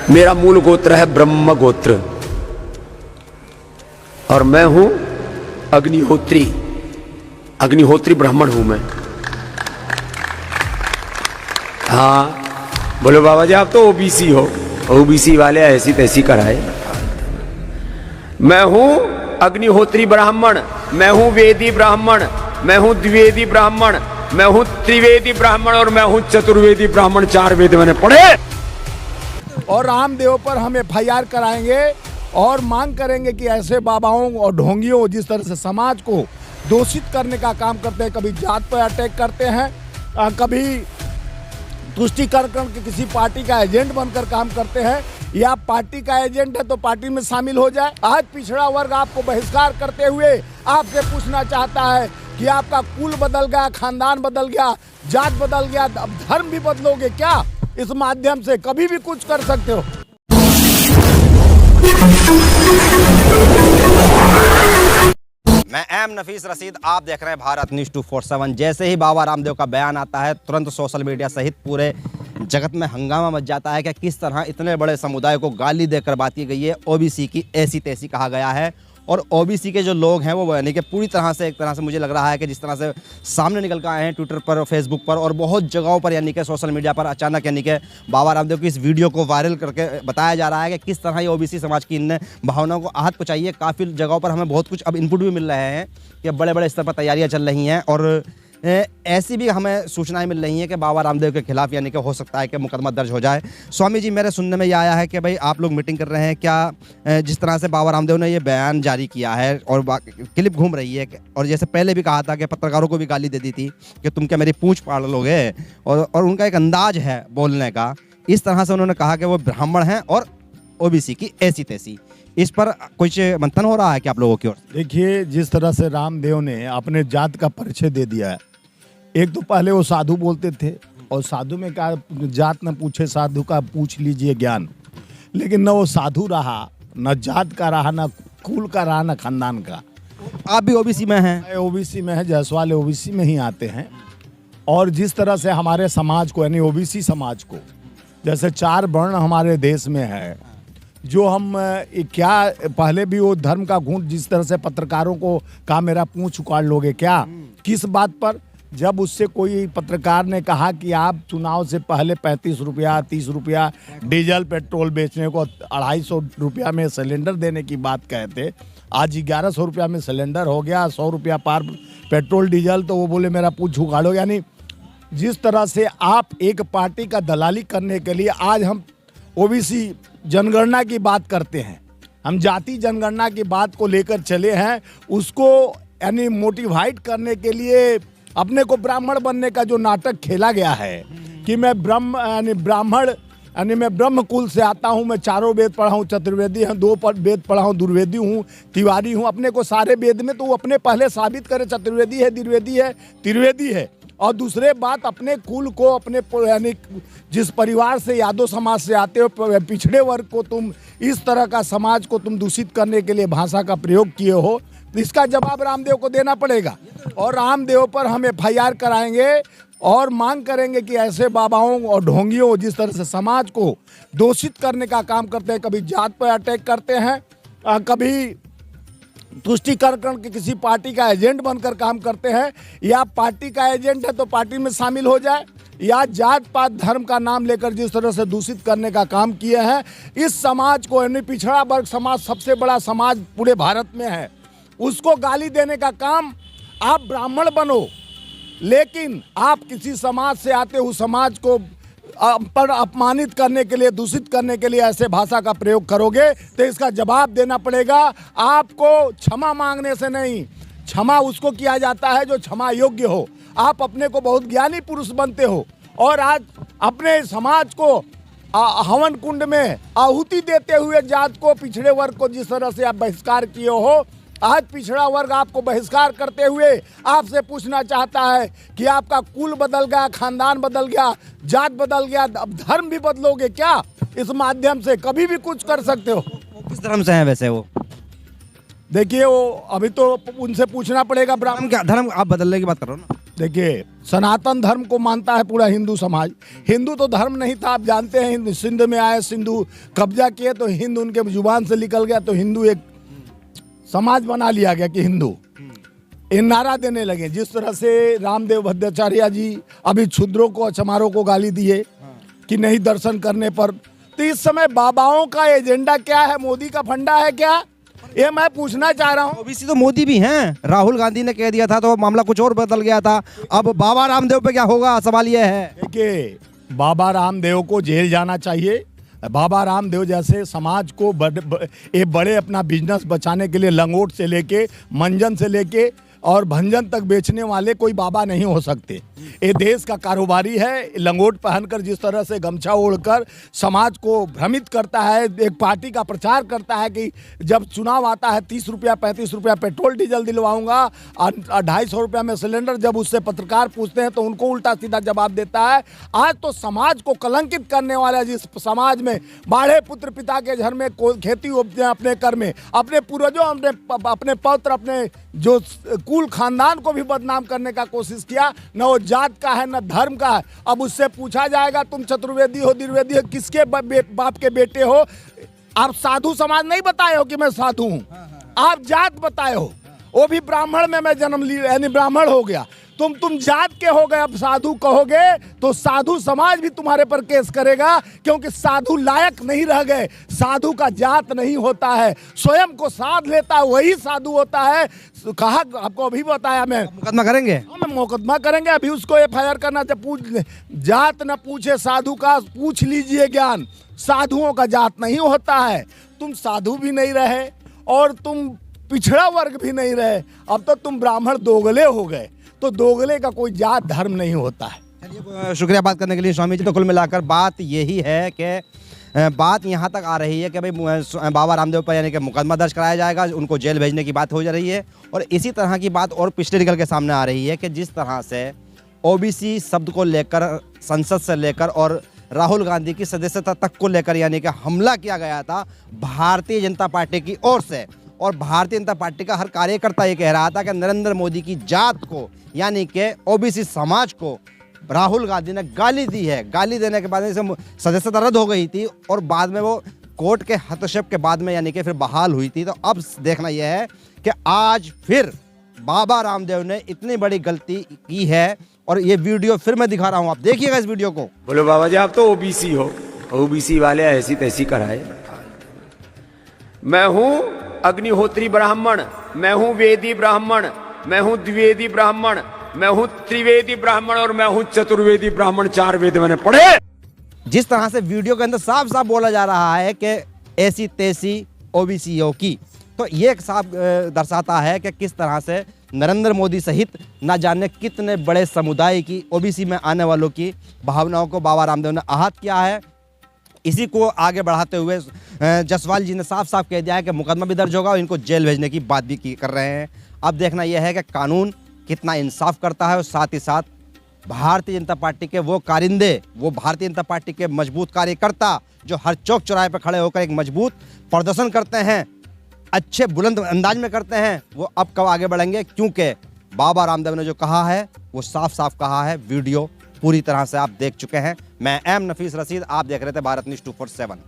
मेरा मूल गोत्र है ब्रह्म गोत्र और मैं हूं अग्निहोत्री, अग्निहोत्री ब्राह्मण हूं मैं। हाँ बोलो बाबा जी आप तो ओबीसी हो, ओबीसी वाले ऐसी तैसी कराए। मैं हूं अग्निहोत्री ब्राह्मण, मैं हूं वेदी ब्राह्मण, मैं हूं द्विवेदी ब्राह्मण, मैं हूं त्रिवेदी ब्राह्मण और मैं हूं चतुर्वेदी ब्राह्मण। 4 वेद मैंने पढ़े। और रामदेव पर हम FIR कराएंगे और मांग करेंगे कि ऐसे बाबाओं और ढोंगियों जिस तरह से समाज को दोषित करने का काम करते हैं, कभी जात पर अटैक करते हैं, कभी तुष्टिकरण के किसी पार्टी का एजेंट बनकर काम करते हैं, या पार्टी का एजेंट है तो पार्टी में शामिल हो जाए। आज पिछड़ा वर्ग आपको बहिष्कार करते हुए आपसे पूछना चाहता है कि आपका कुल बदल गया, खानदान बदल गया, जात बदल गया, अब धर्म भी बदलोगे क्या? इस माध्यम से कभी भी कुछ कर सकते हो। मैं एम नफीस रशीद, आप देख रहे हैं भारत न्यूज़ 247। जैसे ही बाबा रामदेव का बयान आता है तुरंत सोशल मीडिया सहित पूरे जगत में हंगामा मच जाता है कि किस तरह इतने बड़े समुदाय को गाली देकर बात की गई है, ओबीसी की ऐसी तैसी कहा गया है। और ओबीसी के जो लोग हैं वो यानी कि पूरी तरह से एक तरह से मुझे लग रहा है कि जिस तरह से सामने निकल कर आए हैं ट्विटर पर, फेसबुक पर और बहुत जगहों पर यानी कि सोशल मीडिया पर अचानक यानी कि बाबा रामदेव की इस वीडियो को वायरल करके बताया जा रहा है कि किस तरह ये ओबीसी समाज की इन भावनाओं को आहत पहुंचाई है। काफ़ी जगहों पर हमें बहुत कुछ अब इनपुट भी मिल रहे हैं कि बड़े बड़े स्तर पर तैयारियाँ चल रही हैं और ऐसी भी हमें सूचनाएं मिल रही हैं कि बाबा रामदेव के खिलाफ यानी कि हो सकता है कि मुकदमा दर्ज हो जाए। स्वामी जी मेरे सुनने में ये आया है कि भाई आप लोग मीटिंग कर रहे हैं क्या? जिस तरह से बाबा रामदेव ने ये बयान जारी किया है और क्लिप घूम रही है और जैसे पहले भी कहा था कि पत्रकारों को भी गाली दे दी थी कि तुम क्या मेरी पूंछ फाड़ लोगे, और उनका एक अंदाज है बोलने का, इस तरह से उन्होंने कहा कि वो ब्राह्मण हैं और ओबीसी की ऐसी तैसी। इस पर कुछ मंथन हो रहा है कि आप लोगों की ओर? देखिए जिस तरह से रामदेव ने अपने जात का परिचय दे दिया है, एक तो पहले वो साधु बोलते थे और साधु में क्या जात न पूछे साधु का पूछ लीजिए ज्ञान, लेकिन न वो साधु रहा, न जात का रहा, न कुल का रहा, न खानदान का। आप भी ओबीसी में हैं? ओबीसी में है, जायसवाल ओबीसी में ही आते हैं। और जिस तरह से हमारे समाज को यानी ओबीसी समाज को जैसे 4 वर्ण हमारे देश में है, जो हम क्या पहले भी वो धर्म का घूंट जिस तरह से पत्रकारों को कहा मेरा पूंछ उखाड़ लोगे क्या, किस बात पर? जब उससे कोई पत्रकार ने कहा कि आप चुनाव से पहले 35 रुपया 30 रुपया डीजल पेट्रोल बेचने को 250 रुपया में सिलेंडर देने की बात कहते, आज 1100 रुपया में सिलेंडर हो गया, 100 रुपया पार पेट्रोल डीजल, तो वो बोले मेरा पूंछ उखाड़ो। यानी जिस तरह से आप एक पार्टी का दलाली करने के लिए आज हम ओबीसी जनगणना की बात करते हैं, हम जाति जनगणना की बात को लेकर चले हैं, उसको यानी मोटिवेट करने के लिए अपने को ब्राह्मण बनने का जो नाटक खेला गया है कि मैं ब्राह्मण यानी मैं ब्रह्म कुल से आता हूँ, मैं 4 वेद पढ़ा हूँ, चतुर्वेदी हैं, 2 वेद पढ़ा हूँ, दुर्वेदी हूँ, तिवारी हूँ, अपने को सारे वेद में, तो वो अपने पहले साबित करे चतुर्वेदी है, द्विवेदी है, त्रिवेदी है। और दूसरे बात अपने कुल को, अपने यानी जिस परिवार से यादव समाज से आते हो, पिछड़े वर्ग को तुम इस तरह का समाज को तुम दूषित करने के लिए भाषा का प्रयोग किए हो, इसका जवाब रामदेव को देना पड़ेगा। और रामदेव पर हम FIR कराएंगे और मांग करेंगे कि ऐसे बाबाओं और ढोंगियों जिस तरह से समाज को दोषित करने का काम करते हैं, कभी जात पर अटैक करते हैं, कभी तुष्टिकरण के किसी पार्टी का एजेंट बनकर काम करते हैं, या पार्टी का एजेंट है तो पार्टी में शामिल हो जाए, या जात पात धर्म का नाम लेकर जिस तरह से दूषित करने का काम किए हैं, इस समाज को यानी पिछड़ा वर्ग समाज सबसे बड़ा समाज पूरे भारत में है, उसको गाली देने का काम आप ब्राह्मण बनो, लेकिन आप किसी समाज से आते हुए समाज को पर अपमानित करने के लिए, दूषित करने के लिए ऐसे भाषा का प्रयोग करोगे तो इसका जवाब देना पड़ेगा। आपको क्षमा मांगने से नहीं, क्षमा उसको किया जाता है जो क्षमा योग्य हो। आप अपने को बहुत ज्ञानी पुरुष बनते हो और आज अपने समाज को हवन कुंड में आहुति देते हुए जात को, पिछड़े वर्ग को जिस तरह से आप बहिष्कार किए हो, आज पिछड़ा वर्ग आपको बहिष्कार करते हुए आपसे पूछना चाहता है कि आपका कुल बदल गया, खानदान बदल गया, जात बदल गया, अब धर्म भी बदलोगे क्या? इस माध्यम से कभी भी कुछ कर सकते हो। किस धर्म से हैं वैसे वो? देखिए वो अभी तो उनसे पूछना पड़ेगा। धर्म क्या, धर्म आप बदलने की बात कर रहे हो ना? देखिए, सनातन धर्म को मानता है पूरा हिंदू समाज। हिंदू तो धर्म नहीं था, आप जानते हैं। सिंध में आए, सिंधु कब्जा किए तो हिंद उनके जुबान से निकल गया, तो हिंदू एक समाज बना लिया गया कि हिंदू। ये नारा देने लगे। जिस तरह से रामदेव भट्टाचार्य जी अभी क्षुद्रों को, चमारों को गाली दिए कि नहीं दर्शन करने पर, तो इस समय बाबाओं का एजेंडा क्या है? मोदी का फंडा है क्या? ये मैं पूछना चाह रहा हूँ। ओबीसी तो मोदी भी हैं। राहुल गांधी ने कह दिया था तो मामला कुछ और बदल गया था। अब बाबा रामदेव पे क्या होगा, सवाल यह है। देखिए, बाबा रामदेव को जेल जाना चाहिए। बाबा रामदेव जैसे समाज को बड़े अपना बिजनेस बचाने के लिए लंगोट से लेके, मंजन से लेके और भंजन तक बेचने वाले कोई बाबा नहीं हो सकते। ये देश का कारोबारी है। लंगोट पहनकर जिस तरह से गमछा ओढ़कर समाज को भ्रमित करता है, एक पार्टी का प्रचार करता है कि जब चुनाव आता है 30 रुपया 35 रुपया पेट्रोल डीजल दिलवाऊंगा और 250 रुपया में सिलेंडर, जब उससे पत्रकार पूछते हैं तो उनको उल्टा सीधा जवाब देता है। आज तो समाज को कलंकित करने वाला, जिस समाज में बाढ़े पुत्र पिता के घर में खेती उपजे अपने कर में, अपने पूर्वजों, अपने पौत्र, अपने जो कुल खानदान को भी बदनाम करने का कोशिश किया। न वो जात का है न धर्म का है। अब उससे पूछा जाएगा तुम चतुर्वेदी हो, द्विवेदी हो, किसके बाप के बेटे हो? आप साधु समाज नहीं बताए हो कि मैं साधु हूं। आप जात बताए हो, वो भी ब्राह्मण में मैं जन्म ली, यानी ब्राह्मण हो गया। तुम जात के हो गए, अब साधु कहोगे तो साधु समाज भी तुम्हारे पर केस करेगा, क्योंकि साधु लायक नहीं रह गए। साधु का जात नहीं होता है, स्वयं को साध लेता है वही साधु होता है। कहा आपको अभी बताया मैं। मुकदमा करेंगे? मैं मुकदमा करेंगे। अभी उसको FIR करना चाहिए। पूछ जात न पूछे साधु का, पूछ लीजिए ज्ञान। साधुओं का जात नहीं होता है। तुम साधु भी नहीं रहे और तुम पिछड़ा वर्ग भी नहीं रहे, अब तो तुम ब्राह्मण दोगले हो गए। तो दोगले का कोई जात धर्म नहीं होता है। चलिए, शुक्रिया बात करने के लिए स्वामी जी। तो कुल मिलाकर बात यही है कि बात यहाँ तक आ रही है कि भाई बाबा रामदेव पर यानी कि मुकदमा दर्ज कराया जाएगा, उनको जेल भेजने की बात हो जा रही है। और इसी तरह की बात और पिछले निकल के सामने आ रही है कि जिस तरह से ओबीसी शब्द को लेकर संसद से लेकर और राहुल गांधी की सदस्यता तक को लेकर यानी कि हमला किया गया था भारतीय जनता पार्टी की ओर से। और भारतीय जनता पार्टी का हर कार्यकर्ता ये कह रहा था कि नरेंद्र मोदी की जात को यानी कि ओबीसी समाज को राहुल गांधी ने गाली दी है। गाली देने के बाद सदस्यता रद्द हो गई थी और बाद में वो कोर्ट के हस्तक्षेप के बाद में यानी कि फिर बहाल हुई थी। तो अब देखना यह है कि आज फिर बाबा रामदेव ने इतनी बड़ी गलती की है और ये वीडियो फिर मैं दिखा रहा हूं, आप देखिएगा इस वीडियो को। बोलो बाबा जी, आप तो ओबीसी हो, ओबीसी वाले ऐसी तैसी कराए। मैं हूं अग्निहोत्री ब्राह्मण, मैं हूं वेदी ब्राह्मण, मैं हूं द्विवेदी ब्राह्मण, मैं हूं त्रिवेदी ब्राह्मण और मैं हूं चतुर्वेदी ब्राह्मण। 4 वेद मैंने पढ़े। जिस तरह से वीडियो के अंदर साफ साफ बोला जा रहा है कि ऐसी तैसी ओबीसीओ की, तो ये साफ दर्शाता है कि किस तरह से नरेंद्र मोदी सहित न जाने कितने बड़े समुदाय की ओबीसी में आने वालों की भावनाओं को बाबा रामदेव ने आहत किया है। इसी को आगे बढ़ाते हुए जसवाल जी ने साफ साफ कह दिया है कि मुकदमा भी दर्ज होगा और इनको जेल भेजने की बात भी कर रहे हैं। अब देखना यह है कि कानून कितना इंसाफ करता है और साथ ही साथ भारतीय जनता पार्टी के वो कारिंदे, वो भारतीय जनता पार्टी के मजबूत कार्यकर्ता जो हर चौक चौराहे पर खड़े होकर एक मजबूत प्रदर्शन करते हैं, अच्छे बुलंद अंदाज में करते हैं, वो अब कब आगे बढ़ेंगे, क्योंकि बाबा रामदेव ने जो कहा है वो साफ साफ कहा है। वीडियो पूरी तरह से आप देख चुके हैं। मैं एम नफीस रशीद, आप देख रहे थे भारत न्यूज़ 24/7।